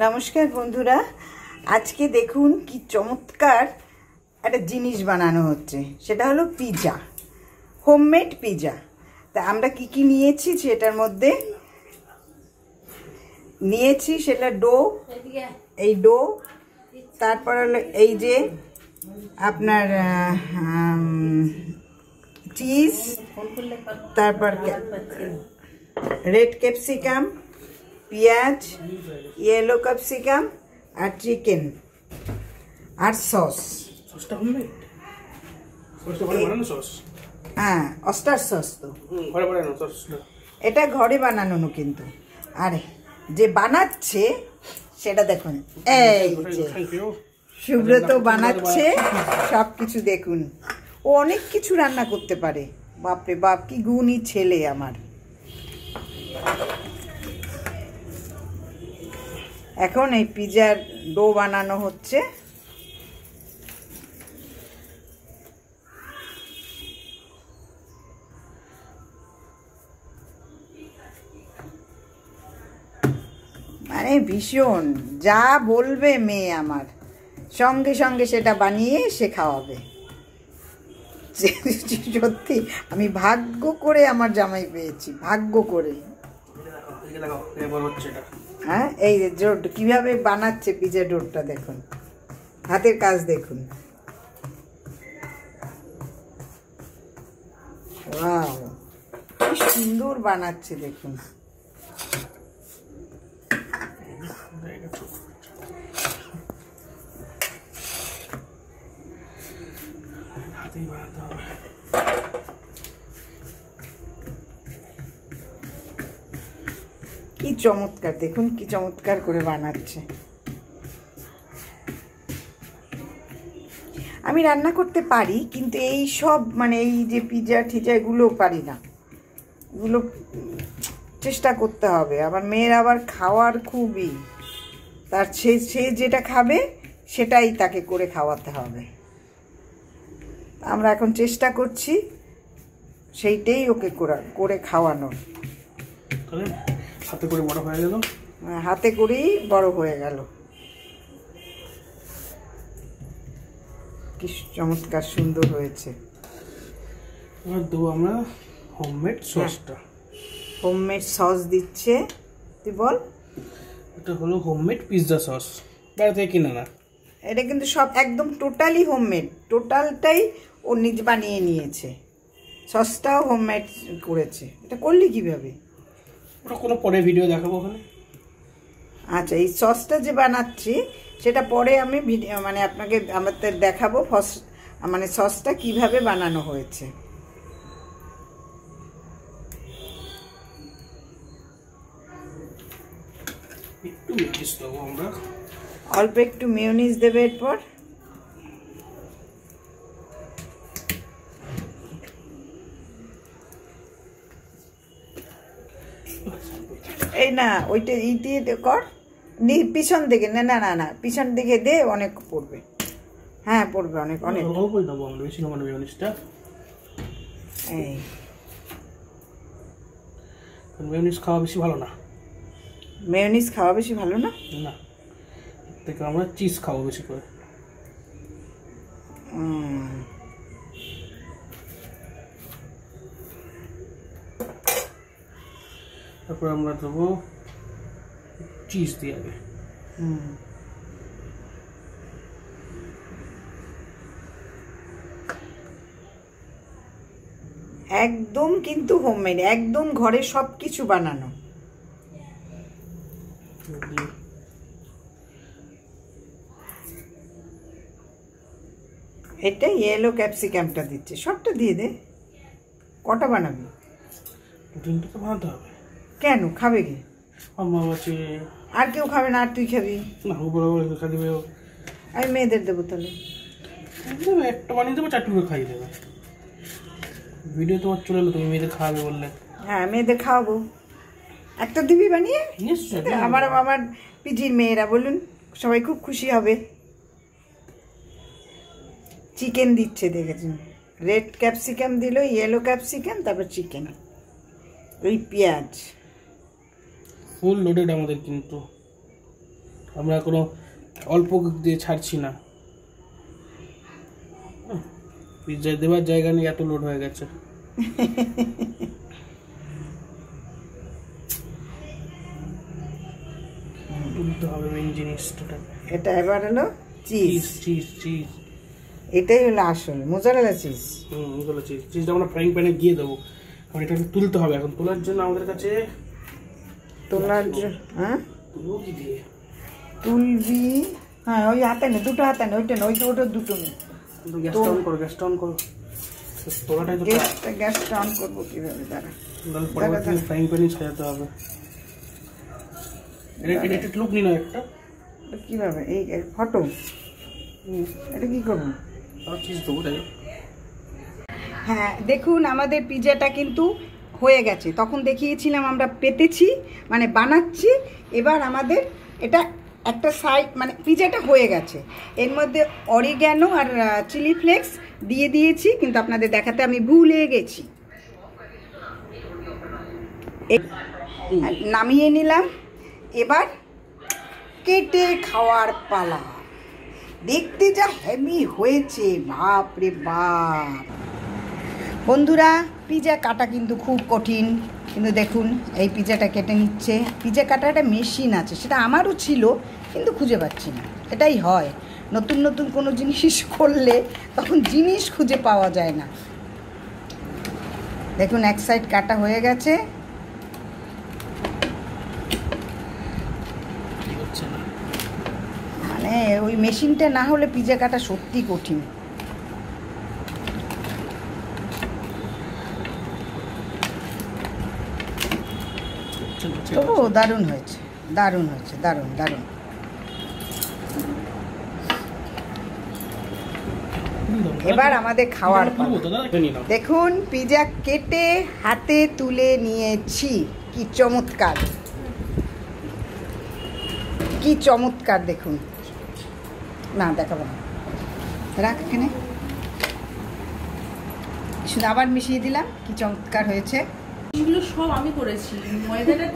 নমস্কার বন্ধুরা, আজকে দেখুন কি চমৎকার একটা জিনিস বানানো হচ্ছে। সেটা হলো পিৎজা, হোমমেড পিৎজা। তা আমরা কি কি নিয়েছি সেটার মধ্যে নিয়েছি, সেটা ডো, এই ডো, তারপর হলো এই যে আপনার চিজ, তারপর রেড ক্যাপসিকাম, পেঁয়াজ, ইয়েলো ক্যাপসিকাম আর চিকেন আর সস। হ্যাঁ, অস্টার সস। তো এটা ঘরে বানানো কিন্তু, আর যে বানাচ্ছে সেটা দেখুন, এই যে সুব্রত বানাচ্ছে সব কিছু। দেখুন, ও অনেক কিছু রান্না করতে পারে। বাপরে বাপ, কি গুণী ছেলে আমার। এখন এই পিৎজার ডো বানানো হচ্ছে। মানে ভীষণ, যা বলবে মেয়ে আমার সঙ্গে সঙ্গে সেটা বানিয়ে সে খাওয়াবে। সত্যি আমি ভাগ্য করে আমার জামাই পেয়েছি, ভাগ্য করে। হ্যাঁ, এই যে কিভাবে বানাচ্ছে পিৎজা ডোটা দেখুন, হাতের কাজ দেখুন। ওয়াও, কি সুন্দর বানাচ্ছে দেখুন। কি চমৎকার, দেখুন কি চমৎকার করে বানাচ্ছে। আমি রান্না করতে পারি, কিন্তু এই সব মানে এই যে পিৎজা ঠিজা এগুলো পারি না। এগুলো চেষ্টা করতে হবে। আবার মেয়ের আবার খাওয়ার খুবই, তার সে যেটা খাবে সেটাই তাকে করে খাওয়াতে হবে। আমরা এখন চেষ্টা করছি সেইটাই ওকে করে খাওয়ানোর। হাতে করে বড় হয়ে গেল, হাতে করেই বড় হয়ে গেল। কি চমৎকার সুন্দর হয়েছে। এবার দেবো আমরা হোমমেড সসটা। হোমমেড সস দিচ্ছে, তুই বল। এটা হলো হোমমেড পিৎজা সস, বাইরে থেকে কিনে না। এটা কিন্তু সব একদম টোটালি হোমমেড, টোটালটাই ও নিজ বানিয়ে নিয়েছে। সসটাও হোমমেড করেছে। এটা করলি কিভাবে? ওটা কোনো পরে ভিডিও দেখাবো ওখানে। আচ্ছা, এই সসটা যে বানাচ্ছি সেটা পরে আমি ভিডিও মানে আপনাকে আমাদের দেখাবো, মানে সসটা কিভাবে বানানো হয়েছে। একটু মিক্স দেবো আমরা, অল্প একটু মেয়োনিজ দেবে এরপর। এই না, ওইটা ই দিয়ে কর, পিছন দিকে। না না না না, পিছন দিকে দে, অনেক পড়বে। হ্যাঁ পড়বে, অনেক অনেক। অল্পই দেবো আমরা, বেশি নেবো না মেয়োনিজটা। এই মেয়োনিজ খাওয়া বেশি ভালো না। মেয়োনিজ খাওয়া বেশি ভালো না? না, থেকে আমরা চিজ খাবো বেশি করে। তারপর আমরা দেবো চিজ দিয়ে আগে। একদম কিন্তু হোমমেড, একদম ঘরে সব কিছু বানানো। এটা ইয়েলো ক্যাপসিকামটা দিচ্ছে, সবটা দিয়ে দে। কটা বানাবি? তিনটে তো বানাতে হবে। কেন, খাবে কি? আমার আছে, আর কেউ খাবে না? আর তুই খাবি না? বরাবর খালি আমি মেয়েদের দেবো তাহলে। একটা বানিয়ে দেবো, চারটে করে খাইয়ে দেবে। ভিডিও তোমার চলে এলো, তুমি মেয়েদের খাওয়াবে বললে। হ্যাঁ, মেয়েদের খাওয়াবো। একটা দিবি বানিয়ে? নিশ্চয়ই। আমার পিজির মেয়েরা বলুন, সবাই খুব খুশি হবে। চিকেন দিচ্ছে দেখেছেন, রেড ক্যাপসিকাম দিল, ইয়েলো ক্যাপসিকাম, তারপর চিকেন, ওই পেঁয়াজ। ফুল লোডেড আমাদের কিন্তু। আমরা কোনো অল্প দিয়ে ছাড়ছি না। পিৎজা দেওয়ার জায়গা নেই, এত লোড হয়ে গেছে। তুলতে হবে মেন জিনিসটা। এটা এবার হলো চিজ। চিজ চিজ এটাই হলো আসল মোজারেলা চিজ। Mozzarella cheese. চিজটা আমরা ফ্রাইং প্যানে দিয়ে দেবো, কারণ এটা তুলতে হবে। এখন তোলার জন্য আমাদের কাছে হ্যাঁ কি দিয়ে তুলবি? হ্যাঁ ওই হাতে নে, দুটো হাতে নে, ওইটা না, ওইটা দুটো নে। গ্যাসটা অন করো, গ্যাসটা অন করো। তোলাটাই তো গ্যাসটা অন করবো কিভাবে? দাঁড়া, পরবর্তীতে ফ্রাইং প্যানে সাজাতে হবে। এটা লুক নিন একটা কিভাবে? এই ফটো এটা কি করবো? চিজ দেবো তাই। হ্যাঁ দেখুন আমাদের পিৎজাটা কিন্তু হয়ে গেছে। তখন দেখিয়েছিলাম আমরা পেতেছি, মানে বানাচ্ছি। এবার আমাদের এটা একটা সাইড, মানে পিৎজাটা হয়ে গেছে। এর মধ্যে অরিগ্যানো আর চিলি ফ্লেক্স দিয়ে দিয়েছি, কিন্তু আপনাদের দেখাতে আমি ভুলে গেছি। নামিয়ে নিলাম। এবার কেটে খাওয়ার পালা। দেখতে যা হেভি হয়েছে, বাপ রে বাপ। বন্ধুরা পিৎজা কাটা কিন্তু খুব কঠিন, কিন্তু দেখুন এই পিৎজাটা কেটে নিচ্ছে। পিৎজা কাটার একটা মেশিন আছে, সেটা আমারও ছিল কিন্তু খুঁজে পাচ্ছি না। এটাই হয়, নতুন নতুন কোনো জিনিস করলে তখন জিনিস খুঁজে পাওয়া যায় না। দেখুন এক সাইড কাটা হয়ে গেছে। মানে ওই মেশিনটা না হলে পিৎজা কাটা সত্যি কঠিন। তবু দারুণ হয়েছে, দারুণ হয়েছে, দারুণ দারুণ। এবার আমাদের খাওয়ার পালা। দেখুন পিৎজা কেটে হাতে তুলে নিয়েছি। কি চমৎকার, কি চমৎকার দেখুন। না দেখাবো না, রাখ এখানে। শুধু আবার মিশিয়ে দিলাম, কি চমৎকার হয়েছে। এগুলো সব আমি করেছি, ময়দাটা